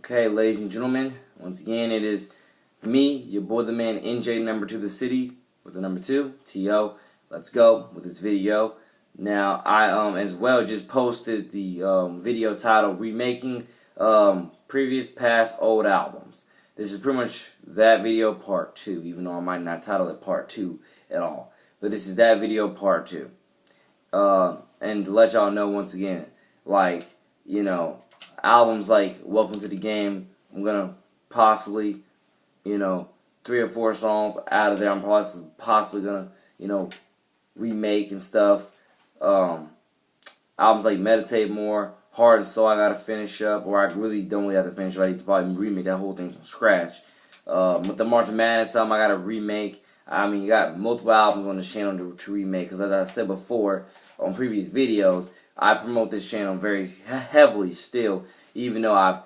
Okay, ladies and gentlemen, once again, it is me, your boy the man, NJ number 2 the city, with the number 2, T.O. Let's go with this video. Now, I as well just posted the video titled Remaking Previous Past Old Albums. This is pretty much that video part 2, even though I might not title it part 2 at all. But this is that video part 2. And to let y'all know once again, like, you know, albums like Welcome to the Game, I'm gonna possibly, 3 or 4 songs out of there I'm possibly gonna, remake and stuff. Albums like Meditate More, Heart and Soul I gotta finish up, or I really don't really have to finish, I need to probably remake that whole thing from scratch. With the March of Madness album I gotta remake. I mean, you got multiple albums on this channel to remake, because as I said before on previous videos, I promote this channel very heavily still, even though I've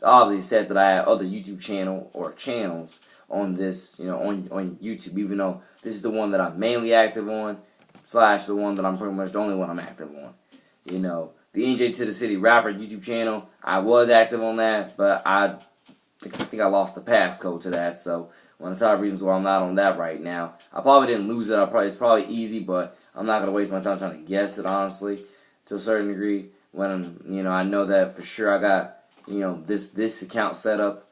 obviously said that I have other YouTube channels on this, on YouTube, even though this is the one that I'm mainly active on, / the one that I'm pretty much the only one I'm active on. The NJ to the City Rapper YouTube channel, I was active on that, but I think I lost the passcode to that, so one of the top reasons why I'm not on that right now. I probably didn't lose it. It's probably easy, but I'm not gonna waste my time trying to guess it, honestly, to a certain degree. When I know that for sure I got this account set up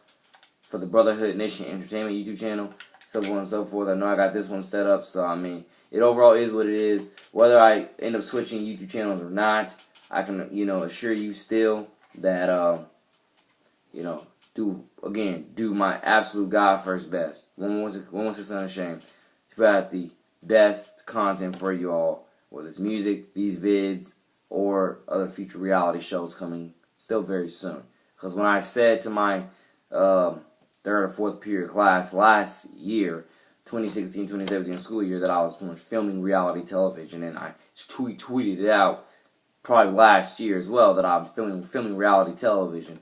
for the Brotherhood Nation Entertainment YouTube channel, so on and so forth. I know I got this one set up, so I mean, it overall is what it is. Whether I end up switching YouTube channels or not, I can assure you still that do my absolute God first best. 116 Unashamed. Provide the best content for you all, whether it's music, these vids, or other future reality shows coming still very soon. Because when I said to my 3rd or 4th period class last year, 2016-2017 school year, that I was pretty much filming reality television, and I tweeted it out probably last year as well that I'm filming reality television.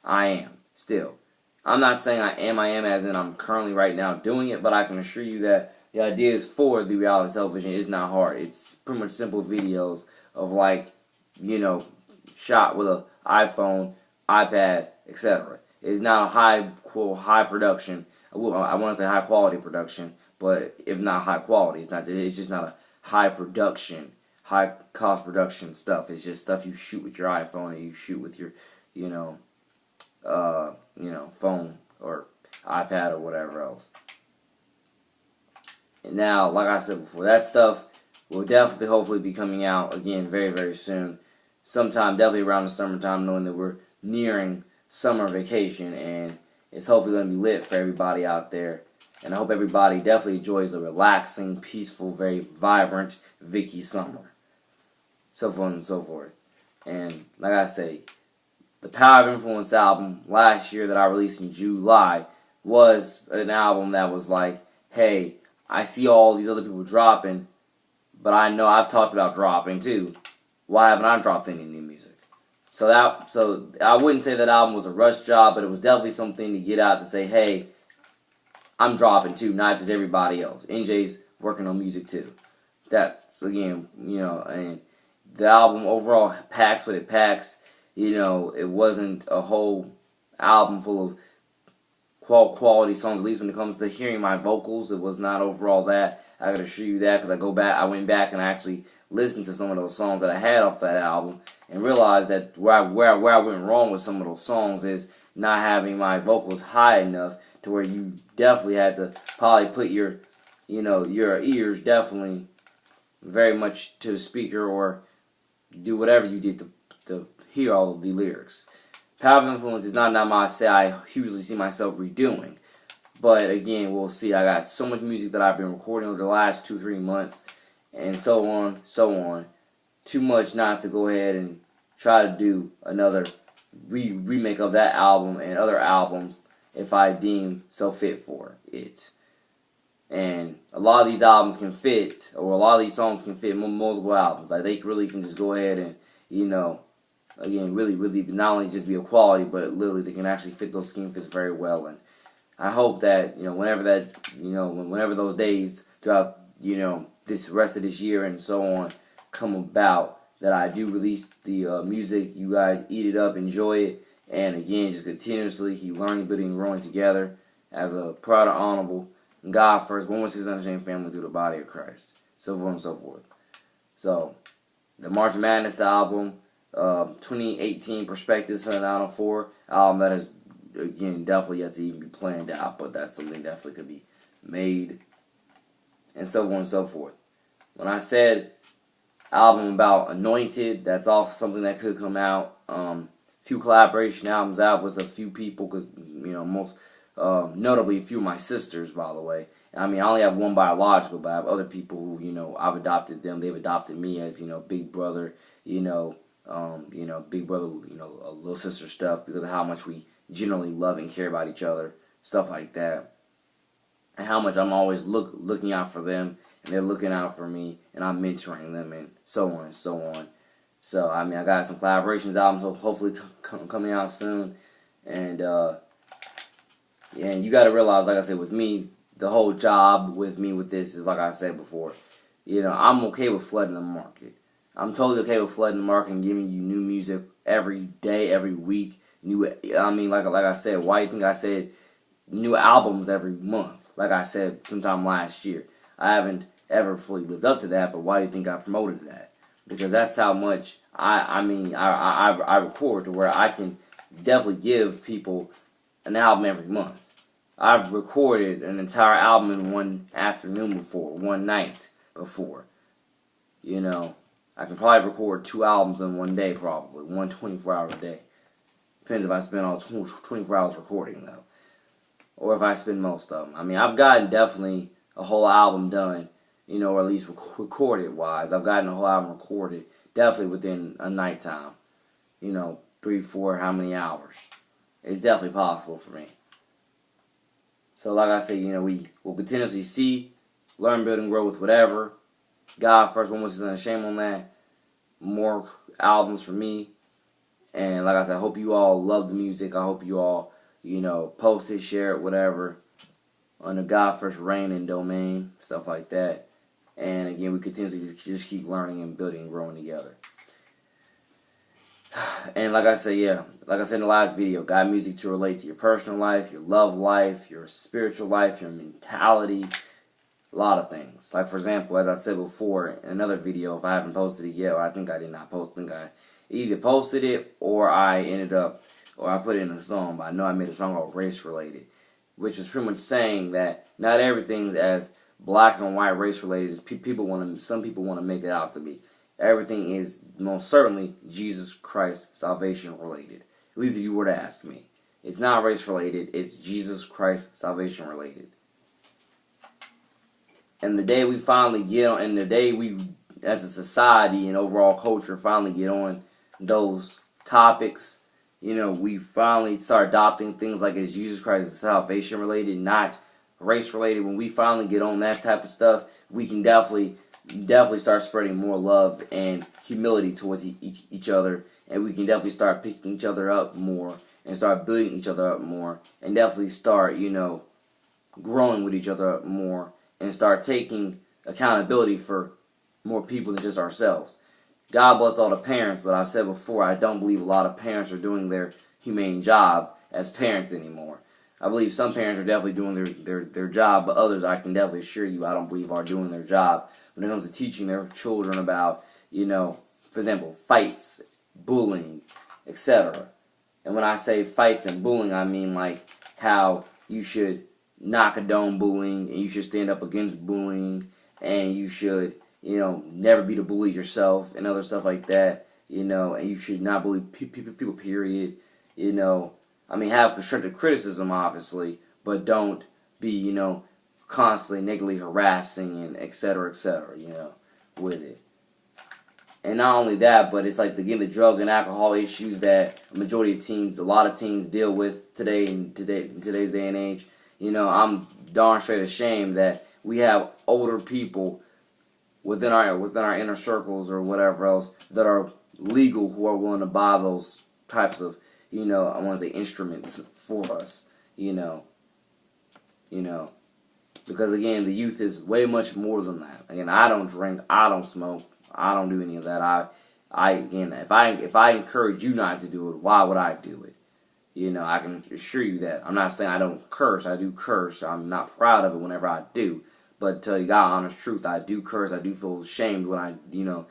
I am still. I'm not saying I am as in I'm currently right now doing it, but I can assure you that the ideas for the reality television is not hard. It's pretty much simple videos of shot with an iPhone, iPad, etc. It's not a high production. I want to say high quality production, but if not high quality, it's just not a high production, high cost production stuff. It's just stuff you shoot with your iPhone or you shoot with your phone or iPad or whatever else. And now, like I said before, that stuff will definitely, hopefully, be coming out again very, very soon. Sometime, definitely around the summertime, knowing that we're nearing summer vacation, and it's hopefully going to be lit for everybody out there. And I hope everybody definitely enjoys a relaxing, peaceful, very vibrant Vicky summer. So on and so forth. And like I say, the Power of Influence album last year that I released in July was an album that was like, hey, I see all these other people dropping, but I know I've talked about dropping too. Why haven't I dropped any new music? So I wouldn't say that album was a rush job, but it was definitely something to get out to say, hey, I'm dropping too, not just everybody else. NJ's working on music too. That's, again, and the album overall packs what it packs. It wasn't a whole album full of quality songs, at least when it comes to hearing my vocals. It was not overall that. I can assure you that, because I went back and I actually listened to some of those songs that I had off that album and realized that where I went wrong with some of those songs is not having my vocals high enough to where you definitely had to probably put your ears definitely very much to the speaker, or do whatever you did to hear all of the lyrics. Power of Influence is not I hugely see myself redoing. But again, we'll see. I got so much music that I've been recording over the last 2-3 months, and so on. Too much not to go ahead and try to do another remake of that album and other albums if I deem so fit for it. And a lot of these albums can fit, or a lot of these songs can fit multiple albums. Like, they really can just go ahead and, again, really not only just be of quality, but literally they can actually fit those scheme fits very well. And I hope that, whenever those days throughout, this rest of this year and so on come about, that I do release the music, you guys eat it up, enjoy it, And again, just continuously keep learning, building, and growing together as a proud and honorable God first, 116 Unashamed family through the body of Christ. So forth and so forth. So, the March Madness album, 2018 Perspectives for the 904 album that is, again, definitely yet to even be planned out, but that's something definitely could be made, and so on and so forth. When I said album about Anointed, that's also something that could come out. Few collaboration albums out with a few people, because, most notably a few of my sisters, by the way. I mean, I only have one biological, but I have other people who, I've adopted them. They've adopted me as, big brother, big brother, little sister stuff, because of how much we generally love and care about each other, stuff like that. And how much I'm always looking out for them, and they're looking out for me, and I'm mentoring them, and so on and so on. So, I mean, I got some collaborations albums hopefully coming out soon. And, and you got to realize, like I said, with me, the whole job with me with this is, like I said before, I'm okay with flooding the market. I'm totally okay with flooding the market and giving you new music every day, every week. Like I said, why do you think I said new albums every month? Like I said sometime last year. I haven't ever fully lived up to that, but why do you think I promoted that? Because that's how much I record, to where I can definitely give people an album every month. I've recorded an entire album in one afternoon before, one night before. I can probably record 2 albums in one day, probably, one 24-hour day. Depends if I spend all 24 hours recording, though, or if I spend most of them. I mean, I've gotten definitely a whole album done, or at least recorded-wise. I've gotten a whole album recorded, definitely within a nighttime. 3, 4, how many hours. It's definitely possible for me. So, like I said, we will continuously see, learn, build, and grow with whatever. God first, 116 Unashamed on that. More albums for me. And like I said, I hope you all love the music. I hope you all, post it, share it, whatever, on the God first reign and domain, stuff like that. And again, we continuously just keep learning and building and growing together. And like I said in the last video, got music to relate to your personal life, your love life, your spiritual life, your mentality, a lot of things. Like, for example, as I said before in another video, if I haven't posted it yet, or I think I did not post, I think I either posted it or I put it in a song, but I know I made a song called Race Related, which is pretty much saying that not everything's as black and white race related as some people want to make it out to be. Everything is most certainly Jesus Christ salvation related. At least if you were to ask me. It's not race related, it's Jesus Christ salvation related. And the day we finally get on, and the day we as a society and overall culture finally get on those topics, we finally start adopting things like is Jesus Christ salvation related, not race related. When we finally get on that type of stuff, we can definitely start spreading more love and humility towards each other, and we can definitely start picking each other up more and start building each other up more, and definitely start, growing with each other up more, and start taking accountability for more people than just ourselves. God bless all the parents, but I've said before, I don't believe a lot of parents are doing their humane job as parents anymore. I believe some parents are definitely doing their job, but others, I can definitely assure you, I don't believe are doing their job when it comes to teaching their children about, for example, fights, bullying, etc. And when I say fights and bullying, I mean like how you should not condone bullying, and you should stand up against bullying, and you should, never be the bully yourself, and other stuff like that, and you should not bully people, period, have constructive criticism, obviously, but don't be, constantly negatively harassing and etc., with it. And not only that, but it's like, again, the drug and alcohol issues that a lot of teens deal with today in today's day and age. I'm darn straight ashamed that we have older people within our inner circles or whatever else that are legal, who are willing to buy those types of, I want to say instruments for us, because again, the youth is way much more than that. Again, I don't drink, I don't smoke, I don't do any of that. Again, if I encourage you not to do it, why would I do it? I can assure you that. I'm not saying I don't curse. I do curse. I'm not proud of it whenever I do. But to tell you God honest truth, I do curse. I do feel ashamed when I do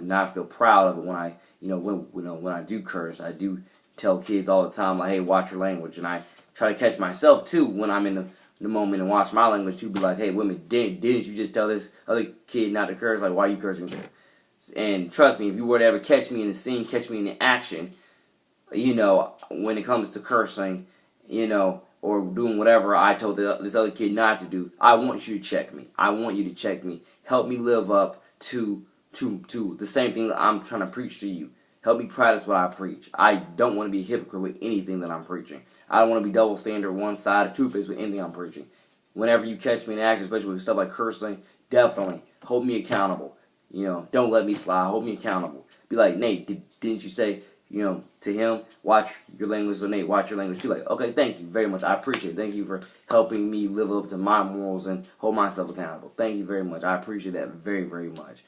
not feel proud of it when I when I do curse. I do tell kids all the time like, hey, watch your language, and I try to catch myself too when I'm in the moment and watch my language too. Be like, hey, women, didn't you just tell this other kid not to curse? Like, why are you cursing me? And trust me, if you were to ever catch me in the scene, catch me in the action, when it comes to cursing, or doing whatever I told this other kid not to do, I want you to check me. I want you to check me. Help me live up to the same thing that I'm trying to preach to you. Help me practice what I preach. I don't want to be a hypocrite with anything that I'm preaching. I don't want to be double standard, one-sided, two-faced with anything I'm preaching. Whenever you catch me in action, especially with stuff like cursing, definitely hold me accountable. Don't let me slide. Hold me accountable. Be like, Nate, didn't you say, to him, watch your language, so Nate, watch your language too. Like, okay, thank you very much. I appreciate it. Thank you for helping me live up to my morals and hold myself accountable. Thank you very much. I appreciate that very, very much.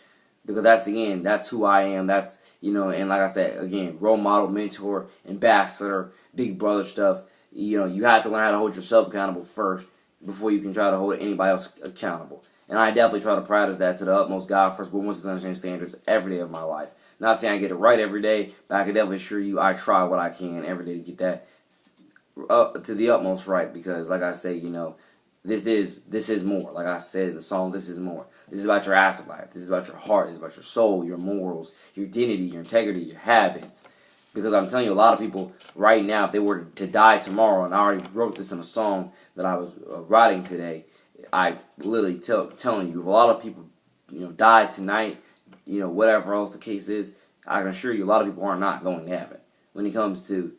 Because that's who I am. That's, and like I said, again, role model, mentor, ambassador, big brother stuff. You have to learn how to hold yourself accountable first before you can try to hold anybody else accountable. And I definitely try to practice that to the utmost. God first, but once it's understanding standards every day of my life. Not saying I get it right every day, but I can definitely assure you I try what I can every day to get that up to the utmost right. Because, like I say, this is more. Like I said in the song, this is more. This is about your afterlife. This is about your heart. This is about your soul, your morals, your identity, your integrity, your habits. Because I'm telling you, a lot of people right now, if they were to die tomorrow, and I already wrote this in a song that I was writing today, I literally telling you, if a lot of people, died tonight, whatever else the case is, I can assure you a lot of people are not going to heaven when it comes to,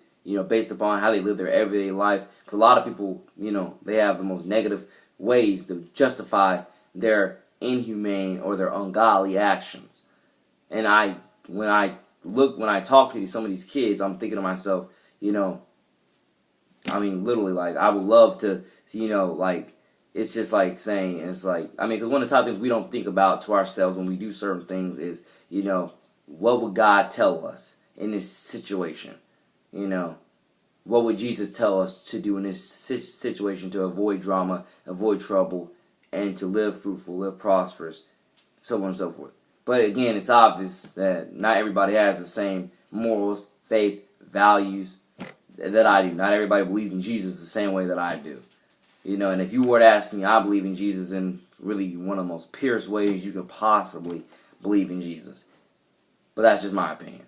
based upon how they live their everyday life. Because a lot of people, they have the most negative ways to justify their inhumane or their ungodly actions. And when I talk to some of these kids, I'm thinking to myself, literally, like, I would love to, it's just like saying, because one of the top things we don't think about to ourselves when we do certain things is, what would God tell us in this situation? What would Jesus tell us to do in this situation to avoid drama, avoid trouble, and to live fruitful, live prosperous, so on and so forth. But again, it's obvious that not everybody has the same morals, faith, values that I do. Not everybody believes in Jesus the same way that I do. And if you were to ask me, I believe in Jesus in really one of the most purest ways you could possibly believe in Jesus. But that's just my opinion.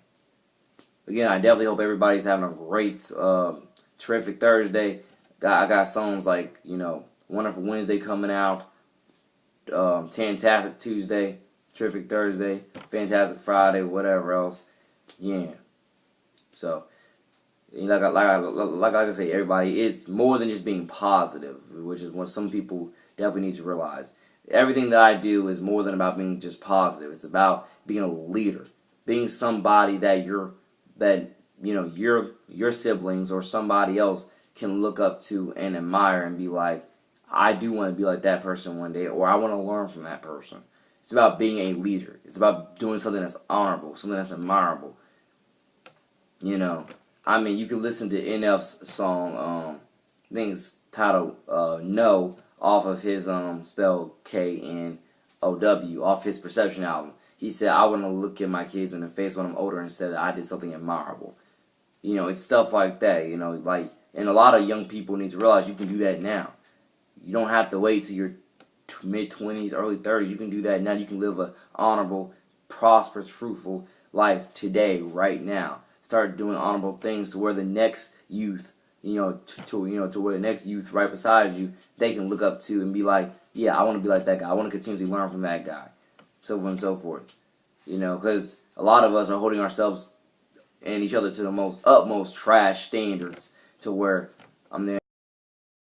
Again, I definitely hope everybody's having a great, terrific Thursday. I got songs like, Wonderful Wednesday coming out, Fantastic Tuesday, Terrific Thursday, Fantastic Friday, whatever else. Yeah. So, like I say, everybody, it's more than just being positive, which is what some people definitely need to realize. Everything that I do is more than about being just positive. It's about being a leader, being somebody that your siblings or somebody else can look up to and admire and be like, I do want to be like that person one day, or I want to learn from that person. It's about being a leader. It's about doing something that's honorable, something that's admirable. You can listen to NF's song, I think it's titled No, off of his spelled K-N-O-W, off his Perception album. He said, I want to look at my kids in the face when I'm older and say that I did something admirable. It's stuff like that, and a lot of young people need to realize you can do that now. You don't have to wait till your mid-20s, early 30s. You can do that now. You can live an honorable, prosperous, fruitful life today, right now. Start doing honorable things to where the next youth, to where the next youth right beside you, they can look up to and be like, yeah, I want to be like that guy. I want to continuously learn from that guy, so on and so forth. Because a lot of us are holding ourselves and each other to the utmost trash standards, to where I'm there.